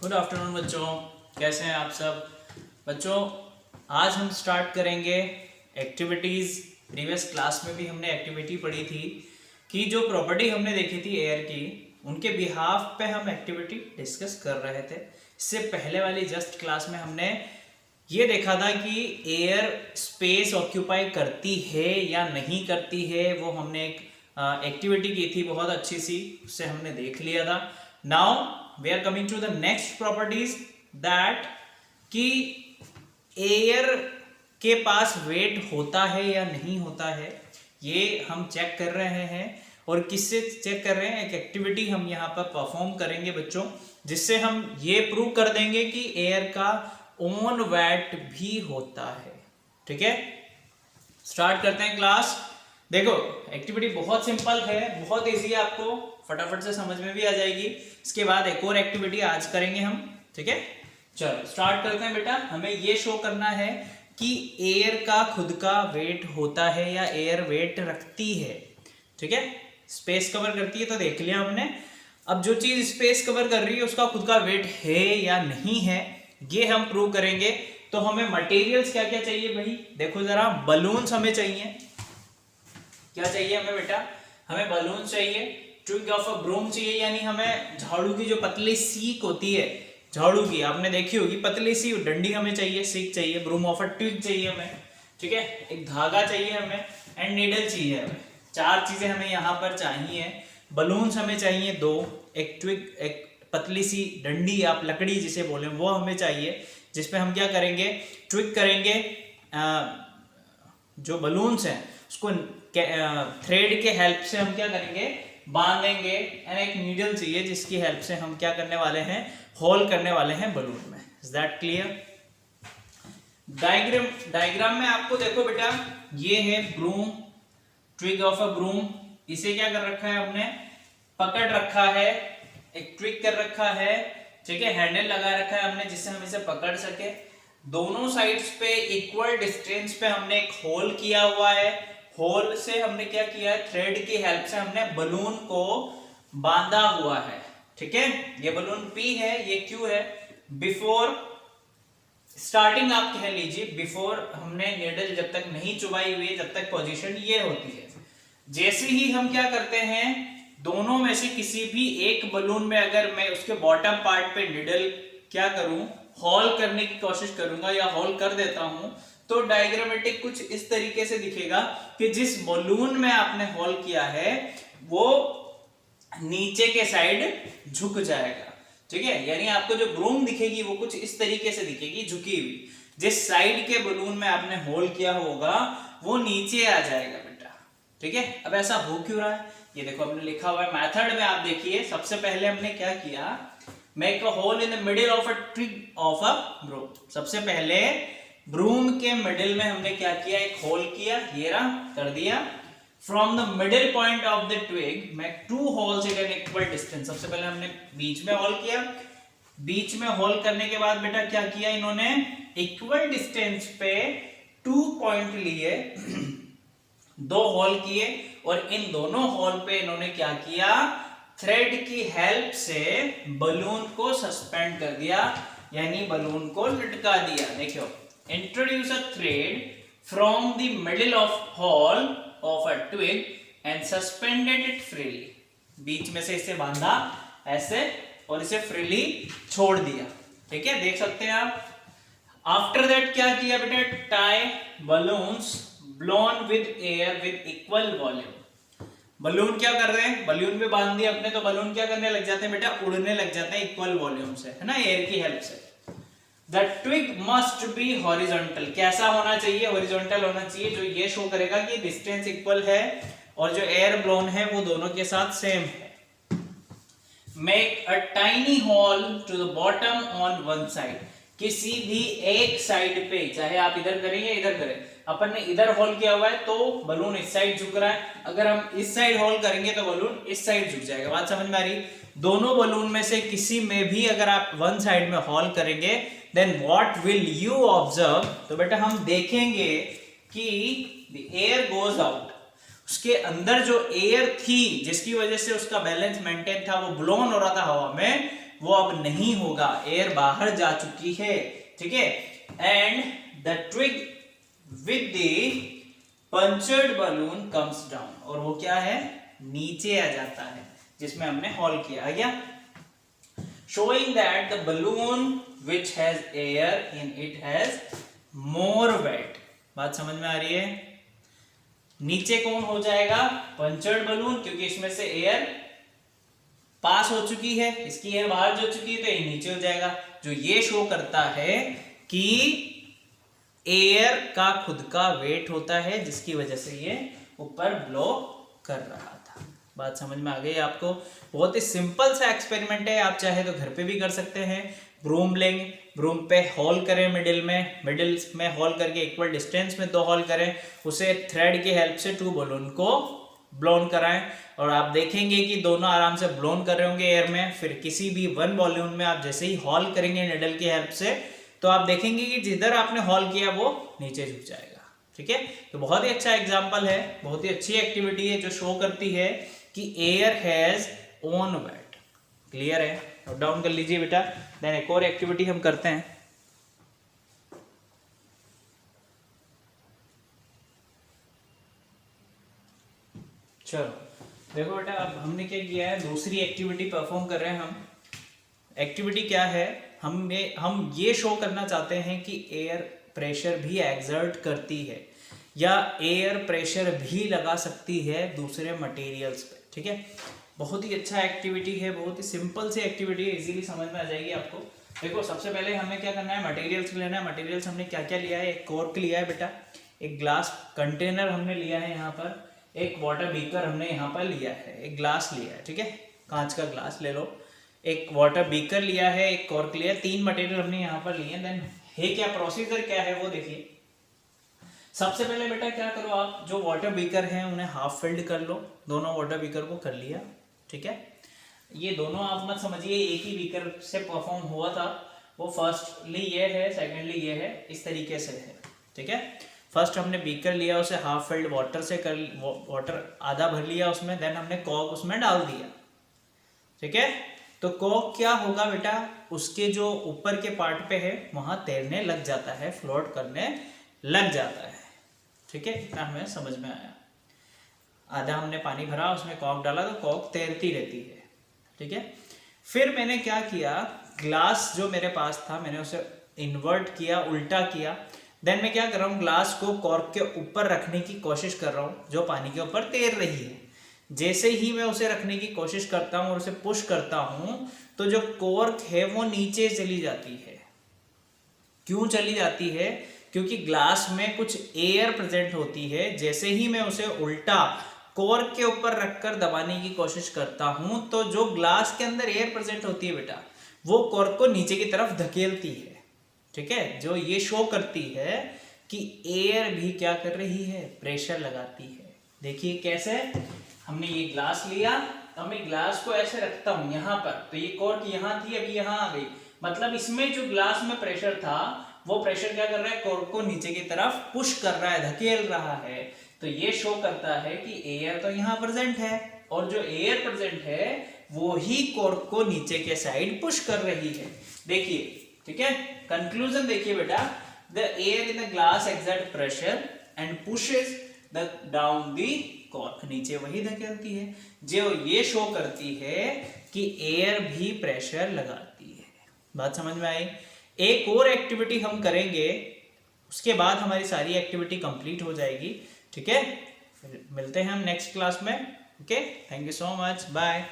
Good afternoon बच्चों, कैसे हैं आप सब बच्चों। आज हम स्टार्ट करेंगे एक्टिविटीज़। प्रीवियस क्लास में भी हमने एक्टिविटी पढ़ी थी कि जो प्रॉपर्टी हमने देखी थी एयर की, उनके बिहाफ पे हम एक्टिविटी डिस्कस कर रहे थे। इससे पहले वाली जस्ट क्लास में हमने ये देखा था कि एयर स्पेस ऑक्यूपाई करती है या नहीं करती है, वो हमने एक एक्टिविटी की थी बहुत अच्छी सी, उससे हमने देख लिया था। Now we are coming to the next properties that कि एयर के पास वेट होता है या नहीं होता है, ये हम चेक कर रहे हैं। और किससे चेक कर रहे हैं? एक एक्टिविटी हम यहाँ पर परफॉर्म करेंगे बच्चों, जिससे हम ये प्रूव कर देंगे कि एयर का ओन वेट भी होता है। ठीक है, स्टार्ट करते हैं क्लास। देखो एक्टिविटी बहुत सिंपल है, बहुत इजी है, आपको फटाफट से समझ में भी आ जाएगी। इसके बाद एक और एक्टिविटी आज करेंगे हम। ठीक है, चलो स्टार्ट करते हैं बेटा। हमें ये शो करना है कि एयर का खुद का वेट होता है या एयर वेट रखती है। ठीक है, स्पेस कवर करती है तो देख लिया हमने। अब जो चीज स्पेस कवर कर रही है उसका खुद का वेट है या नहीं है, ये हम प्रूव करेंगे। तो हमें मटेरियल्स क्या क्या चाहिए भाई? देखो जरा, बलून्स हमें चाहिए। क्या चाहिए हमें बेटा? हमें बलून चाहिए, ट्विग ऑफ अ ब्रूम चाहिए, यानी हमें झाड़ू की जो पतली सीक होती है, झाड़ू की आपने देखी होगी, पतली सी डंडी हमें चाहिए, सीक चाहिए, ब्रूम ऑफ अ ट्विग चाहिए हमें। ठीक है, एक धागा चाहिए हमें एंड नीडल चाहिए हमें। चार चीजें हमें यहाँ पर चाहिए। बलून्स हमें चाहिए दो, एक ट्विग, एक पतली सी डंडी, आप लकड़ी जिसे बोले वो हमें चाहिए, जिसपे हम क्या करेंगे? ट्विग करेंगे। जो बलून्स हैं उसको थ्रेड के हेल्प से हम क्या करेंगे? बांधेंगे। एंड एक नीडल चाहिए जिसकी हेल्प से हम क्या करने वाले हैं? होल करने वाले हैं बलून में। Is that clear? डायग्राम में आपको देखो बेटा, ये है broom, twig of a broom. इसे क्या कर रखा है हमने? पकड़ रखा है, एक ट्विग कर रखा है। ठीक है, हैंडल लगा रखा है हमने जिससे हम इसे पकड़ सके। दोनों साइड्स पे इक्वल डिस्टेंस पे हमने एक होल किया हुआ है। होल से हमने क्या किया है? थ्रेड की हेल्प से हमने बलून को बांधा हुआ है। ठीक है, ये बलून P है, ये Q है। बिफोर स्टार्टिंग आप कह लीजिए, बिफोर हमने नीडल जब तक नहीं चुभाई हुई है, जब तक पोजीशन ये होती है। जैसे ही हम क्या करते हैं, दोनों में से किसी भी एक बलून में अगर मैं उसके बॉटम पार्ट पे नीडल क्या करूं? होल करने की कोशिश करूंगा या होल कर देता हूं, तो डायग्रामेटिक कुछ इस तरीके से दिखेगा कि जिस बलून में आपने होल किया है वो नीचे के साइड झुक जाएगा। ठीक है, यानी आपको जो ब्रूम दिखेगी वो कुछ इस तरीके से दिखेगी, झुकी हुई। जिस साइड के बलून में आपने होल किया होगा वो नीचे आ जाएगा बेटा। ठीक है, अब ऐसा हो क्यों रहा है? ये देखो हमने लिखा हुआ है मेथड में, आप देखिए। सबसे पहले हमने क्या किया? Make a hole in the middle of a twig of a broom. सबसे पहले ब्रूम के मिडिल में हमने क्या किया? एक होल किया, ये रहा, कर दिया। From the middle point of the twig make two holes at an equal distance. सबसे पहले हमने बीच में होल किया। बीच में होल करने के बाद बेटा क्या किया इन्होंने? इक्वल डिस्टेंस पे 2 पॉइंट लिए, 2 होल किए, और इन दोनों होल पे इन्होंने क्या किया? थ्रेड की हेल्प से बलून को सस्पेंड कर दिया, यानी बलून को लटका दिया। देखो, introduce a thread from the middle of hole of a twig and suspended it freely. बीच में से इसे बांधा ऐसे और इसे फ्रीली छोड़ दिया। ठीक है, देख सकते हैं आप। आफ्टर दैट क्या किया बेटा? Tie balloons blown with air with equal volume. Balloon क्या कर रहे हैं? बलून में बांध दिया अपने, तो बलून क्या करने लग जाते हैं बेटा? उड़ने लग जाते हैं इक्वल वॉल्यूम से, है ना, एयर की हेल्प से। The twig must be horizontal। कैसा होना चाहिए? हॉरिजॉन्टल होना चाहिए, जो ये शो करेगा कि डिस्टेंस इक्वल है और जो एयर ब्लोन है वो दोनों के साथ सेम है। Make a tiny hole to the bottom on one side। किसी भी एक साइड पे, चाहे आप इधर करें या इधर करें, अपन ने इधर होल किया हुआ है तो बलून इस साइड झुक रहा है। अगर हम इस साइड होल करेंगे तो बलून इस साइड झुक जाएगा। बात समझ में आ रही? दोनों बलून में से किसी में भी अगर आप वन साइड में होल करेंगे, then what will you observe? तो बेटा हम देखेंगे कि द एयर गोज आउट उसके अंदर जो एयर थी जिसकी वजह से उसका बैलेंस मेंटेन था, वो ब्लोन हो रहा था हवा में, वो अब नहीं होगा, एयर बाहर जा चुकी है, ठीक है। And the twig with the punctured balloon comes down, और वो क्या है, नीचे आ जाता है जिसमें हमने हॉल किया, आ गया। Showing that the balloon which has air in it has more weight. बात समझ में आ रही है? नीचे कौन हो जाएगा, पंचर्ड बलून, क्योंकि इसमें से एयर पास हो चुकी है, इसकी एयर बाहर जा चुकी है, तो ये नीचे हो जाएगा, जो ये शो करता है कि एयर का खुद का वेट होता है जिसकी वजह से ये ऊपर ब्लो कर रहा था। बात समझ में आ गई आपको? बहुत ही सिंपल सा एक्सपेरिमेंट है, आप चाहे तो घर पे भी कर सकते हैं। ब्रूम लेंगे, ब्रूम पे होल करें, मिडिल में होल करके इक्वल डिस्टेंस में 2 होल करें, उसे थ्रेड की हेल्प से 2 बलून को ब्लोन कराएं, और आप देखेंगे कि दोनों आराम से ब्लोन कर रहे होंगे एयर में। फिर किसी भी 1 बलून में आप जैसे ही हॉल करेंगे निडल की हेल्प से, तो आप देखेंगे कि जिधर आपने हॉल किया वो नीचे झुक जाएगा, ठीक है। तो बहुत ही अच्छा एग्जांपल है, बहुत ही अच्छी एक्टिविटी है जो शो करती है कि air has own wait. Clear है? नोट डाउन कर लीजिए बेटा। देन एक और एक्टिविटी हम करते हैं। चलो देखो बेटा, अब हमने क्या किया है, दूसरी एक्टिविटी परफॉर्म कर रहे हैं हम। एक्टिविटी क्या है, हम ये शो करना चाहते हैं कि एयर प्रेशर भी एक्सर्ट करती है या एयर प्रेशर भी लगा सकती है दूसरे मटेरियल्स पे, ठीक है। बहुत ही अच्छा एक्टिविटी है, बहुत ही सिंपल सी एक्टिविटी है, इजीली समझ में आ जाएगी आपको। देखो सबसे पहले हमें क्या करना है, मटेरियल्स लेना है। मटेरियल्स हमने क्या क्या लिया है, एक कॉर्क लिया है बेटा, एक ग्लास कंटेनर हमने लिया है यहाँ पर, एक वाटर बीकर हमने यहाँ पर लिया है, एक ग्लास लिया है, ठीक है, कांच का ग्लास ले लो, एक वाटर बीकर लिया है, एक कॉर्क लिया है, 3 मटेरियल हमने यहाँ पर लिए। देन है क्या प्रोसीजर क्या है वो देखिए। सबसे पहले बेटा क्या करो, आप जो वाटर बीकर हैं उन्हें हाफ फिल्ड कर लो। दोनों वाटर बीकर को कर लिया, ठीक है। ये दोनों आप मत समझिए एक ही बीकर से परफॉर्म हुआ था, वो फर्स्टली ये है, सेकेंडली ये है, इस तरीके से है, ठीक है। फर्स्ट हमने बीकर लिया, उसे हाफ फिल्ड वाटर से कर, वाटर आधा भर लिया उसमें, देन हमने कॉर्क उसमें डाल दिया, ठीक है। तो कॉर्क क्या होगा बेटा, उसके जो ऊपर के पार्ट पे है वहां तैरने लग जाता है, फ्लोट करने लग जाता है, ठीक है। इतना हमें समझ में आया। आधा हमने पानी भरा, उसमें कॉर्क डाला, तो कॉर्क तैरती रहती है, ठीक है। फिर मैंने क्या किया, ग्लास जो मेरे पास था मैंने उसे इन्वर्ट किया, उल्टा किया। देन मैं क्या कर रहा हूँ, ग्लास को कॉर्क के ऊपर रखने की कोशिश कर रहा हूँ जो पानी के ऊपर तैर रही है। जैसे ही मैं उसे रखने की कोशिश करता हूँ और उसे पुश करता हूँ, तो जो कॉर्क है वो नीचे चली जाती है। क्यों चली जाती है? क्योंकि ग्लास में कुछ एयर प्रेजेंट होती है। जैसे ही मैं उसे उल्टा कॉर्क के ऊपर रखकर दबाने की कोशिश करता हूं, तो जो ग्लास के अंदर एयर प्रेजेंट होती है बेटा, वो कॉर्क को नीचे की तरफ धकेलती है, ठीक है। जो ये शो करती है कि एयर भी क्या कर रही है, प्रेशर लगाती है। देखिए कैसे, हमने ये ग्लास लिया, तो मैं ग्लास को ऐसे रखता हूं यहाँ पर, तो ये कॉर्क यहाँ थी, अभी यहाँ आ गई, मतलब इसमें जो ग्लास में प्रेशर था वो प्रेशर क्या कर रहा है, कॉर्क को नीचे की तरफ पुश कर रहा है, धकेल रहा है। तो ये शो करता है कि एयर तो यहाँ प्रेजेंट है, और जो एयर प्रेजेंट है वो ही कॉर्क को नीचे के साइड पुश कर रही है। देखिए, ठीक है, कंक्लूजन देखिए बेटा, the air in the glass exert pressure and pushes the down the cork, नीचे वही धकेलती है। जो ये शो करती है कि एयर भी प्रेशर लगाती है। बात समझ में आई? एक और एक्टिविटी हम करेंगे, उसके बाद हमारी सारी एक्टिविटी कंप्लीट हो जाएगी, ठीक है। फिर मिलते हैं हम नेक्स्ट क्लास में। Okay, thank you so much, bye.